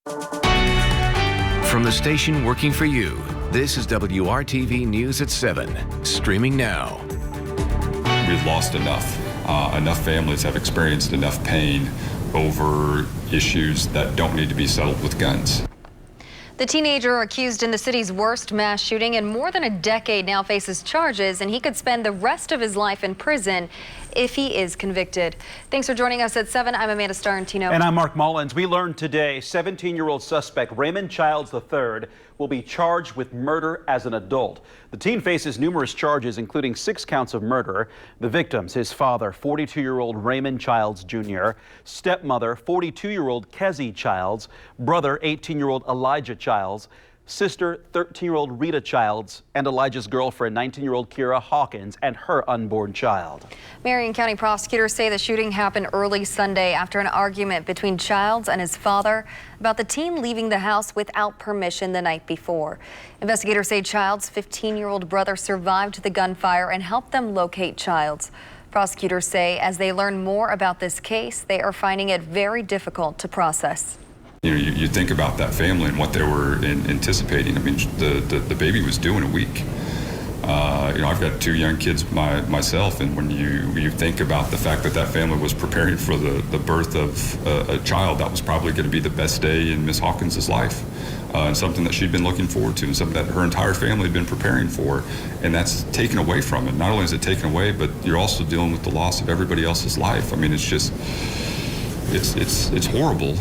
From the station working for you, this is WRTV News at 7, streaming now. We've lost enough. Enough families have experienced enough pain over issues that don't need to be settled with guns. The teenager accused in the city's worst mass shooting in more than a decade now faces charges, and he could spend the rest of his life in prison if he is convicted. Thanks for joining us at 7. I'm Amanda Starantino. And I'm Mark Mullins. We learned today 17-year-old suspect Raymond Childs III will be charged with murder as an adult. The teen faces numerous charges, including 6 counts of murder. The victims, his father, 42-year-old Raymond Childs Jr., stepmother, 42-year-old Kezzie Childs, brother, 18-year-old Elijah Childs, sister, 13-year-old Rita Childs, and Elijah's girlfriend, 19-year-old Kira Hawkins, and her unborn child. Marion County prosecutors say the shooting happened early Sunday after an argument between Childs and his father about the teen leaving the house without permission the night before. Investigators say Childs' 15-year-old brother survived the gunfire and helped them locate Childs. Prosecutors say as they learn more about this case, they are finding it very difficult to process. You think about that family and what they were anticipating. I mean, the baby was due in a week. I've got 2 young kids myself, and when you think about the fact that family was preparing for the birth of a child, that was probably going to be the best day in Miss Hawkins' life, and something that she'd been looking forward to, and something that her entire family had been preparing for, and that's taken away from it. Not only is it taken away, but you're also dealing with the loss of everybody else's life. I mean, it's just, it's horrible.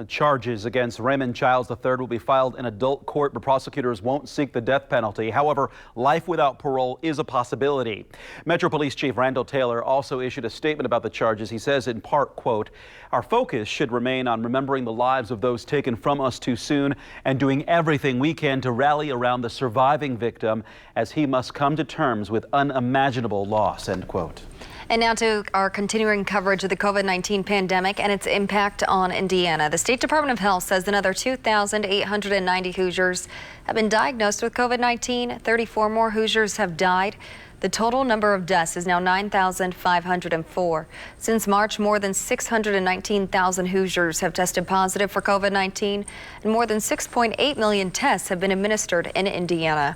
Charges against Raymond Childs III will be filed in adult court, but prosecutors won't seek the death penalty. However, life without parole is a possibility. Metro Police Chief Randall Taylor also issued a statement about the charges. He says in part, quote, "Our focus should remain on remembering the lives of those taken from us too soon and doing everything we can to rally around the surviving victim as he must come to terms with unimaginable loss," end quote. And now to our continuing coverage of the COVID-19 pandemic and its impact on Indiana. The State Department of Health says another 2,890 Hoosiers have been diagnosed with COVID-19. 34 more Hoosiers have died. The total number of deaths is now 9,504. Since March, more than 619,000 Hoosiers have tested positive for COVID-19, and more than 6.8 million tests have been administered in Indiana.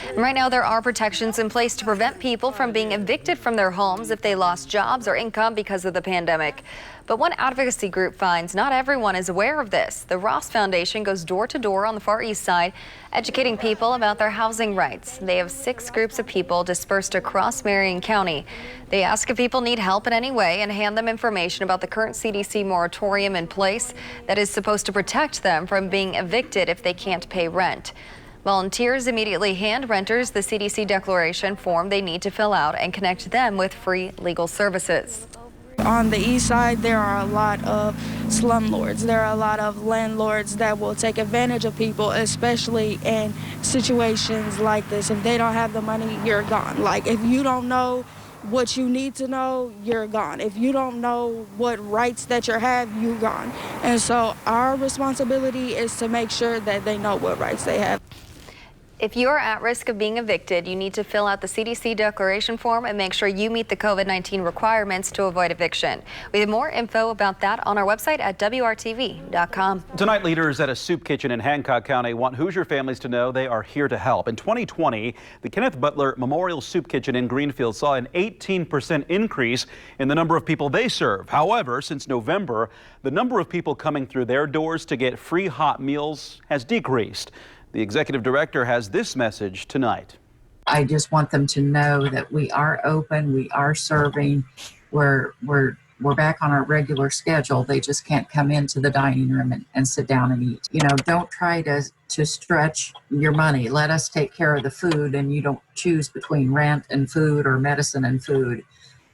And right now, there are protections in place to prevent people from being evicted from their homes if they lost jobs or income because of the pandemic. But one advocacy group finds not everyone is aware of this. The Ross Foundation goes door to door on the Far East Side, educating people about their housing rights. They have 6 groups of people dispersed across Marion County. They ask if people need help in any way and hand them information about the current CDC moratorium in place that is supposed to protect them from being evicted if they can't pay rent. Volunteers immediately hand renters the CDC declaration form they need to fill out and connect them with free legal services. On the east side, there are a lot of slumlords. There are a lot of landlords that will take advantage of people, especially in situations like this. If they don't have the money, you're gone. Like, if you don't know what you need to know, you're gone. If you don't know what rights that you have, you're gone. And so our responsibility is to make sure that they know what rights they have. If you're at risk of being evicted, you need to fill out the CDC declaration form and make sure you meet the COVID-19 requirements to avoid eviction. We have more info about that on our website at WRTV.com. Tonight, leaders at a soup kitchen in Hancock County want Hoosier families to know they are here to help. In 2020, the Kenneth Butler Memorial Soup Kitchen in Greenfield saw an 18% increase in the number of people they serve. However, since November, the number of people coming through their doors to get free hot meals has decreased. The executive director has this message tonight. I just want them to know that we are open, we are serving, we're back on our regular schedule. They just can't come into the dining room and sit down and eat. You know, don't try to stretch your money. Let us take care of the food, and you don't choose between rent and food or medicine and food.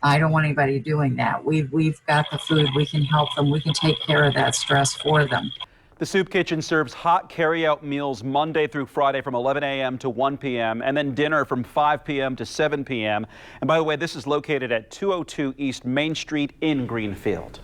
I don't want anybody doing that. We've got the food, we can help them, we can take care of that stress for them. The soup kitchen serves hot carry-out meals Monday through Friday from 11 a.m. to 1 p.m. and then dinner from 5 p.m. to 7 p.m. And by the way, this is located at 202 East Main Street in Greenfield.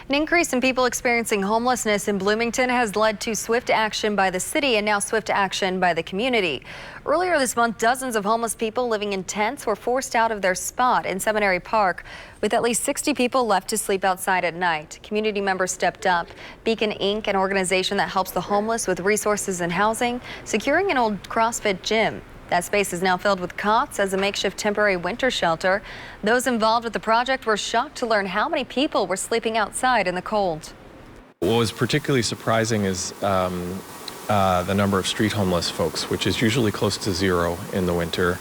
An increase in people experiencing homelessness in Bloomington has led to swift action by the city and now swift action by the community. Earlier this month, dozens of homeless people living in tents were forced out of their spot in Seminary Park, with at least 60 people left to sleep outside at night. Community members stepped up. Beacon Inc., an organization that helps the homeless with resources and housing, securing an old CrossFit gym. That space is now filled with cots as a makeshift temporary winter shelter. Those involved with the project were shocked to learn how many people were sleeping outside in the cold. What was particularly surprising is the number of street homeless folks, which is usually close to zero in the winter.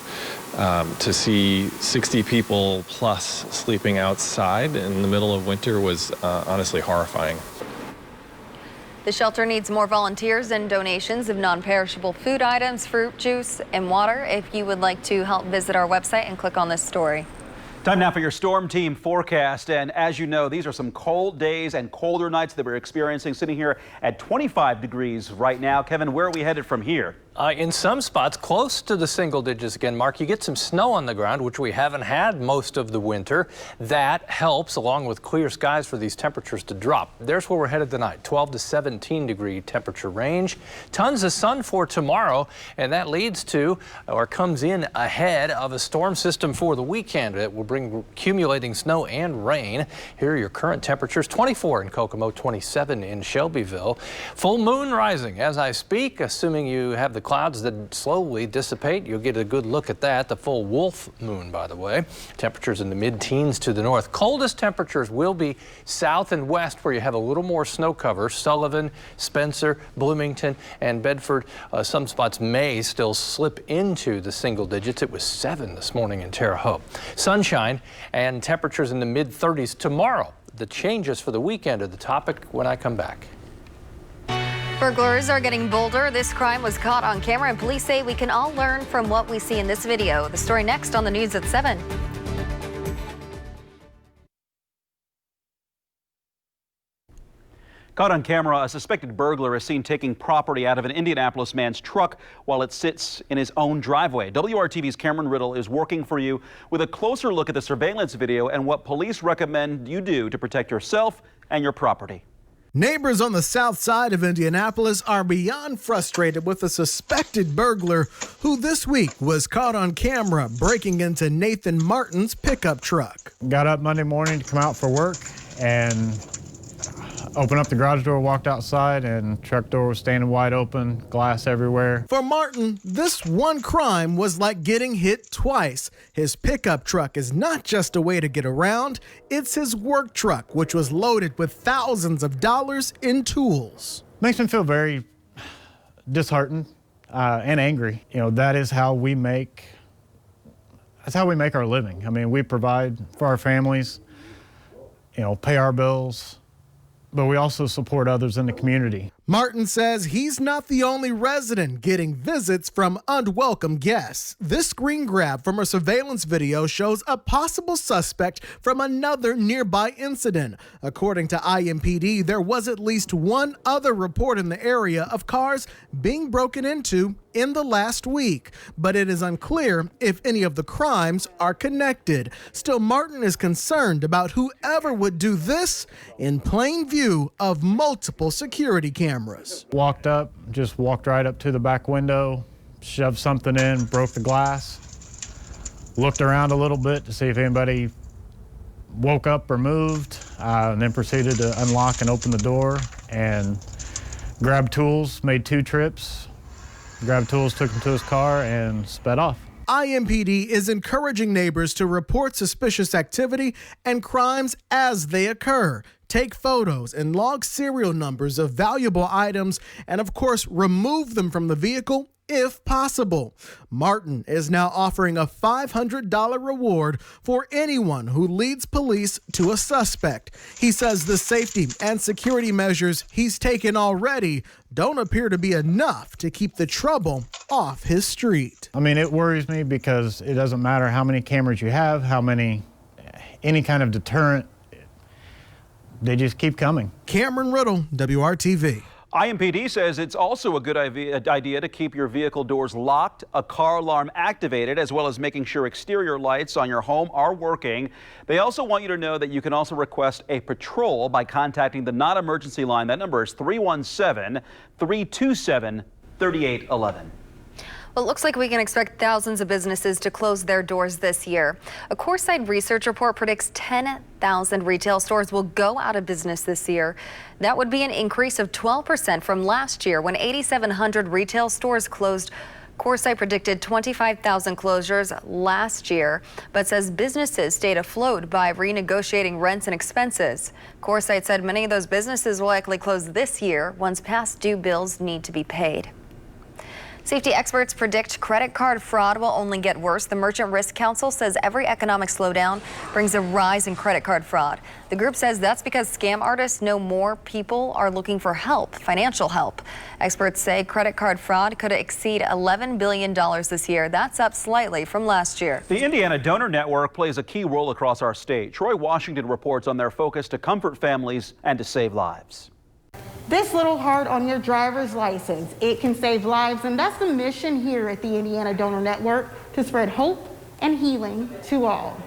To see 60 people plus sleeping outside in the middle of winter was honestly horrifying. The shelter needs more volunteers and donations of non-perishable food items, fruit juice, and water. If you would like to help, visit our website and click on this story. Time now for your storm team forecast. And as you know, these are some cold days and colder nights that we're experiencing, sitting here at 25 degrees right now. Kevin, where are we headed from here? In some spots close to the single digits again, Mark. You get some snow on the ground, which we haven't had most of the winter. That helps, along with clear skies, for these temperatures to drop. There's where we're headed tonight, 12 to 17 degree temperature range. Tons of sun for tomorrow, and that leads to, or comes in ahead of, a storm system for the weekend. It will bring accumulating snow and rain. Here are your current temperatures: 24 in Kokomo, 27 in Shelbyville. Full moon rising as I speak, assuming you have the clouds that slowly dissipate. You'll get a good look at that. The full wolf moon, by the way. Temperatures in the mid-teens to the north. Coldest temperatures will be south and west, where you have a little more snow cover. Sullivan, Spencer, Bloomington, and Bedford. Some spots may still slip into the single digits. It was 7 this morning in Terre Haute. Sunshine and temperatures in the mid-30s tomorrow. The changes for the weekend are the topic when I come back. Burglars are getting bolder. This crime was caught on camera, and police say we can all learn from what we see in this video. The story next on the news at 7. Caught on camera, a suspected burglar is seen taking property out of an Indianapolis man's truck while it sits in his own driveway. WRTV's Cameron Riddle is working for you with a closer look at the surveillance video and what police recommend you do to protect yourself and your property. Neighbors on the south side of Indianapolis are beyond frustrated with a suspected burglar who this week was caught on camera breaking into Nathan Martin's pickup truck. Got up Monday morning to come out for work and opened up the garage door, walked outside, and truck door was standing wide open, glass everywhere. For Martin, this one crime was like getting hit twice. His pickup truck is not just a way to get around, it's his work truck, which was loaded with thousands of dollars in tools. Makes me feel very disheartened and angry. You know, that's how we make our living. I mean, we provide for our families, you know, pay our bills, but we also support others in the community. Martin says he's not the only resident getting visits from unwelcome guests. This screen grab from a surveillance video shows a possible suspect from another nearby incident. According to IMPD, there was at least one other report in the area of cars being broken into in the last week, but it is unclear if any of the crimes are connected. Still, Martin is concerned about whoever would do this in plain view of multiple security cameras. Walked right up to the back window, shoved something in, broke the glass, looked around a little bit to see if anybody woke up or moved, and then proceeded to unlock and open the door and grabbed tools, made 2 trips, grabbed tools, took them to his car, and sped off. IMPD is encouraging neighbors to report suspicious activity and crimes as they occur. Take photos and log serial numbers of valuable items and, of course, remove them from the vehicle if possible. Martin is now offering a $500 reward for anyone who leads police to a suspect. He says the safety and security measures he's taken already don't appear to be enough to keep the trouble off his street. I mean, it worries me because it doesn't matter how many cameras you have, any kind of deterrent, they just keep coming. Cameron Riddle, WRTV. IMPD says it's also a good idea to keep your vehicle doors locked, a car alarm activated, as well as making sure exterior lights on your home are working. They also want you to know that you can also request a patrol by contacting the non-emergency line. That number is 317-327-3811. Well, it looks like we can expect thousands of businesses to close their doors this year. A Coreside research report predicts 10,000 retail stores will go out of business this year. That would be an increase of 12% from last year when 8,700 retail stores closed. Coreside predicted 25,000 closures last year, but says businesses stayed afloat by renegotiating rents and expenses. Coreside said many of those businesses will likely close this year once past due bills need to be paid. Safety experts predict credit card fraud will only get worse. The Merchant Risk Council says every economic slowdown brings a rise in credit card fraud. The group says that's because scam artists know more people are looking for help, financial help. Experts say credit card fraud could exceed $11 billion this year. That's up slightly from last year. The Indiana Donor Network plays a key role across our state. Troy Washington reports on their focus to comfort families and to save lives. This little heart on your driver's license, it can save lives, and that's the mission here at the Indiana Donor Network, to spread hope and healing to all.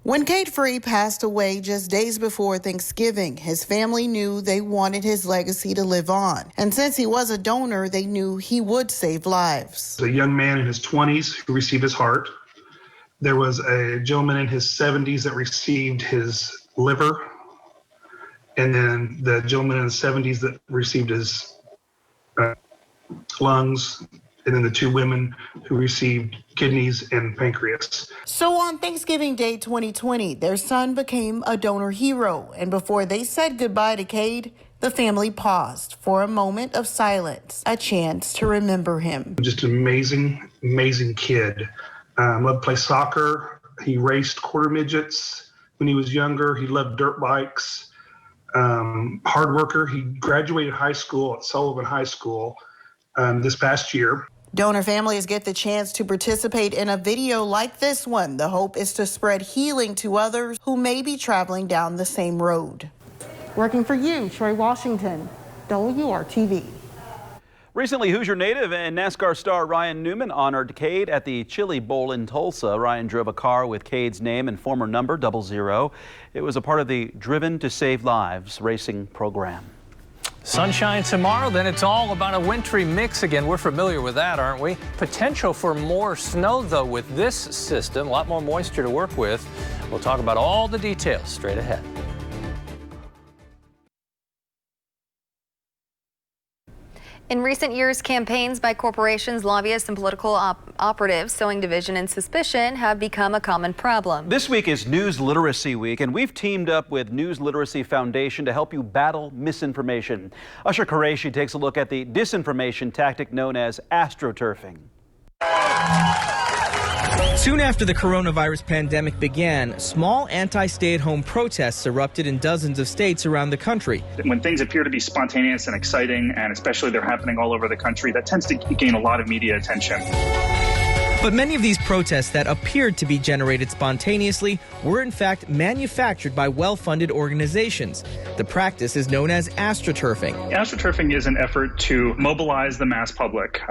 When Cade Free passed away just days before Thanksgiving, his family knew they wanted his legacy to live on. And since he was a donor, they knew he would save lives. A young man in his 20s who received his heart. There was a gentleman in his 70s that received his liver. And then the gentleman in the 70s that received his lungs, and then the two women who received kidneys and pancreas. So on Thanksgiving Day 2020, their son became a donor hero. And before they said goodbye to Cade, the family paused for a moment of silence, a chance to remember him. Just an amazing, amazing kid. Loved to play soccer. He raced quarter midgets when he was younger. He loved dirt bikes. Hard worker. He graduated high school at Sullivan High School this past year. Donor families get the chance to participate in a video like this one. The hope is to spread healing to others who may be traveling down the same road. Working for you, Troy Washington, WRTV. Recently, Hoosier native and NASCAR star Ryan Newman honored Cade at the Chili Bowl in Tulsa. Ryan drove a car with Cade's name and former number 00. It was a part of the Driven to Save Lives racing program. Sunshine tomorrow, then it's all about a wintry mix again. We're familiar with that, aren't we? Potential for more snow, though, with this system. A lot more moisture to work with. We'll talk about all the details straight ahead. In recent years, campaigns by corporations, lobbyists, and political operatives sowing division and suspicion have become a common problem. This week is News Literacy Week, and we've teamed up with News Literacy Foundation to help you battle misinformation. Usher Qureshi takes a look at the disinformation tactic known as astroturfing. Soon after the coronavirus pandemic began, small anti-stay-at-home protests erupted in dozens of states around the country. When things appear to be spontaneous and exciting, and especially they're happening all over the country, that tends to gain a lot of media attention. But many of these protests that appeared to be generated spontaneously were in fact manufactured by well-funded organizations. The practice is known as astroturfing. Astroturfing is an effort to mobilize the mass public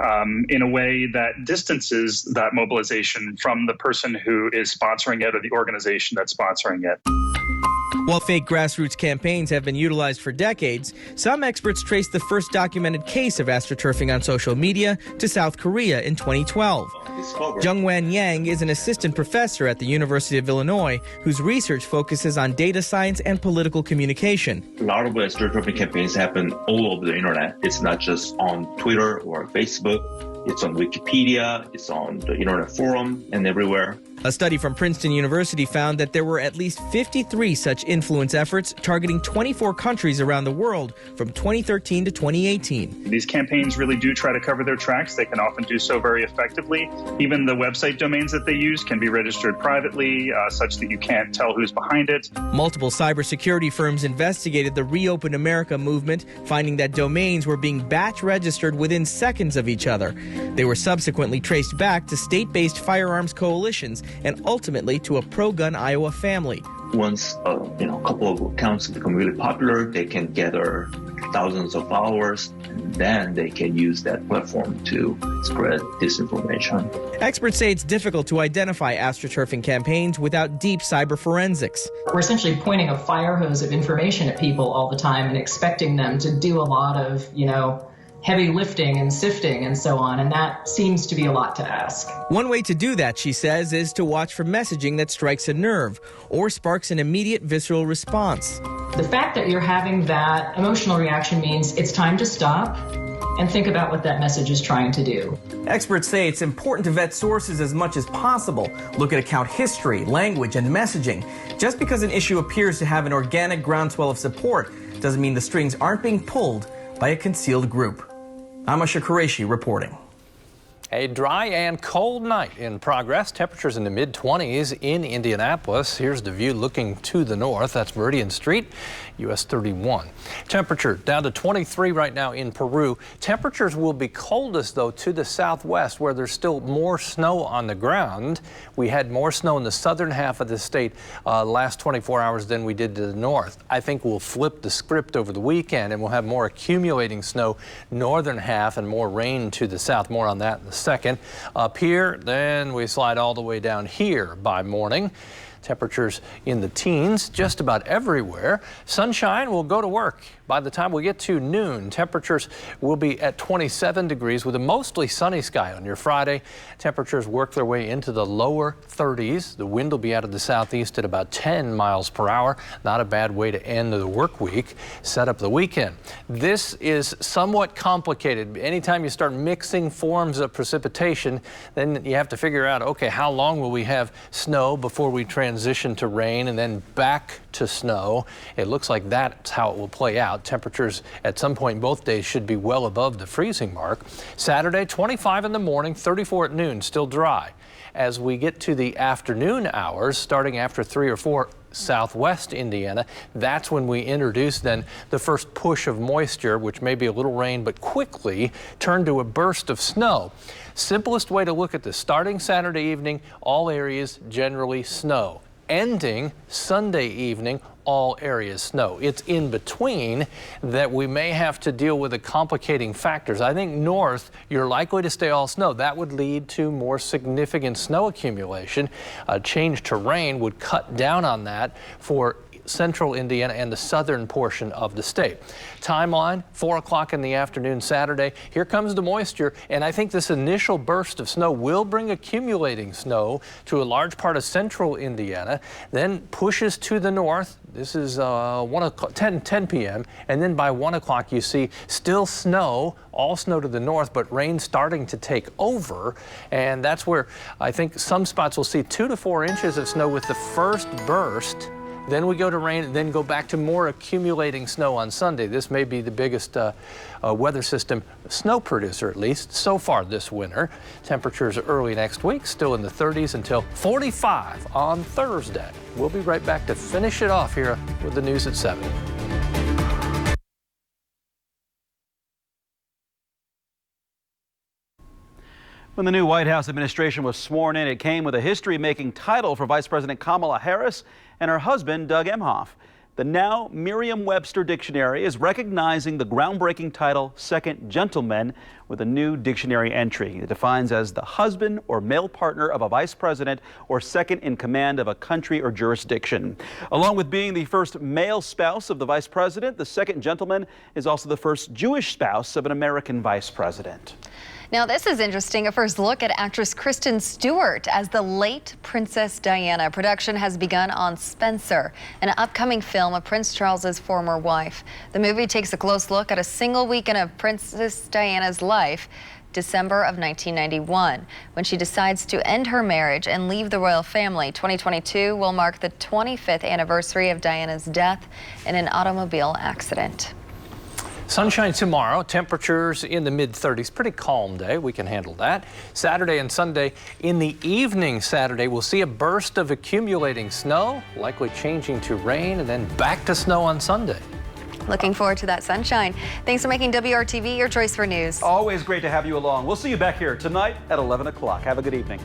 in a way that distances that mobilization from the person who is sponsoring it or the organization that's sponsoring it. While fake grassroots campaigns have been utilized for decades, some experts trace the first documented case of astroturfing on social media to South Korea in 2012. Jungwan Yang is an assistant professor at the University of Illinois whose research focuses on data science and political communication. A lot of astroturfing campaigns happen all over the internet. It's not just on Twitter or Facebook. It's on Wikipedia, it's on the Internet Forum, and everywhere. A study from Princeton University found that there were at least 53 such influence efforts targeting 24 countries around the world from 2013 to 2018. These campaigns really do try to cover their tracks. They can often do so very effectively. Even the website domains that they use can be registered privately, such that you can't tell who's behind it. Multiple cybersecurity firms investigated the Reopen America movement, finding that domains were being batch registered within seconds of each other. They were subsequently traced back to state-based firearms coalitions and ultimately to a pro-gun Iowa family. Once a couple of accounts become really popular, they can gather thousands of followers, and then they can use that platform to spread disinformation. Experts say it's difficult to identify astroturfing campaigns without deep cyber forensics. We're essentially pointing a fire hose of information at people all the time and expecting them to do a lot of, heavy lifting and sifting and so on, and that seems to be a lot to ask. One way to do that, she says, is to watch for messaging that strikes a nerve or sparks an immediate visceral response. The fact that you're having that emotional reaction means it's time to stop and think about what that message is trying to do. Experts say it's important to vet sources as much as possible. Look at account history, language, and messaging. Just because an issue appears to have an organic groundswell of support doesn't mean the strings aren't being pulled by a concealed group. I'm Asha Qureshi reporting. A dry and cold night in progress. Temperatures in the mid-20s in Indianapolis. Here's the view looking to the north. That's Meridian Street, US 31. Temperature down to 23 right now in Peru. Temperatures will be coldest, though, to the southwest, where there's still more snow on the ground. We had more snow in the southern half of the state last 24 hours than we did to the north. I think we'll flip the script over the weekend, and we'll have more accumulating snow northern half and more rain to the south. More on that in a second. Up here, then we slide all the way down here by morning. Temperatures in the teens just about everywhere. Sunshine will go to work. By the time we get to noon, temperatures will be at 27 degrees with a mostly sunny sky on your Friday. Temperatures work their way into the lower 30s. The wind will be out of the southeast at about 10 miles per hour. Not a bad way to end the work week, set up the weekend. This is somewhat complicated. Anytime you start mixing forms of precipitation, then you have to figure out, okay, how long will we have snow before we transition to rain and then back to snow? It looks like that's how it will play out. Temperatures at some point both days should be well above the freezing mark. Saturday, 25 in the morning, 34 at noon, still dry. As we get to the afternoon hours, starting after 3 or 4 southwest Indiana, that's when we introduce then the first push of moisture, which may be a little rain, but quickly turn to a burst of snow. Simplest way to look at this, starting Saturday evening, all areas generally snow. Ending Sunday evening, all areas snow. It's in between that we may have to deal with the complicating factors. I think north, you're likely to stay all snow. That would lead to more significant snow accumulation. A change to rain would cut down on that for central Indiana and the southern portion of the state. Timeline, 4 o'clock in the afternoon Saturday. Here comes the moisture, and I think this initial burst of snow will bring accumulating snow to a large part of central Indiana, then pushes to the north. This is 10 p.m. and then by 1 o'clock you see still snow, all snow to the north, but rain starting to take over, and that's where I think some spots will see 2 to 4 inches of snow with the first burst. Then we go to rain and then go back to more accumulating snow on Sunday. This may be the biggest weather system snow producer, at least so far this winter. Temperatures early next week, still in the 30s until 45 on Thursday. We'll be right back to finish it off here with the news at 7. When the new White House administration was sworn in, it came with a history-making title for Vice President Kamala Harris and her husband, Doug Emhoff. The now Merriam-Webster Dictionary is recognizing the groundbreaking title Second Gentleman with a new dictionary entry. It defines as the husband or male partner of a vice president or second in command of a country or jurisdiction. Along with being the first male spouse of the vice president, the Second Gentleman is also the first Jewish spouse of an American vice president. Now this is interesting. A first look at actress Kristen Stewart as the late Princess Diana. Production has begun on Spencer, an upcoming film of Prince Charles's former wife. The movie takes a close look at a single weekend of Princess Diana's life, December of 1991, when she decides to end her marriage and leave the royal family. 2022 will mark the 25th anniversary of Diana's death in an automobile accident. Sunshine tomorrow, temperatures in the mid-30s, pretty calm day, we can handle that. Saturday and Sunday, in the evening Saturday, we'll see a burst of accumulating snow, likely changing to rain and then back to snow on Sunday. Looking forward to that sunshine. Thanks for making WRTV your choice for news. Always great to have you along. We'll see you back here tonight at 11 o'clock. Have a good evening.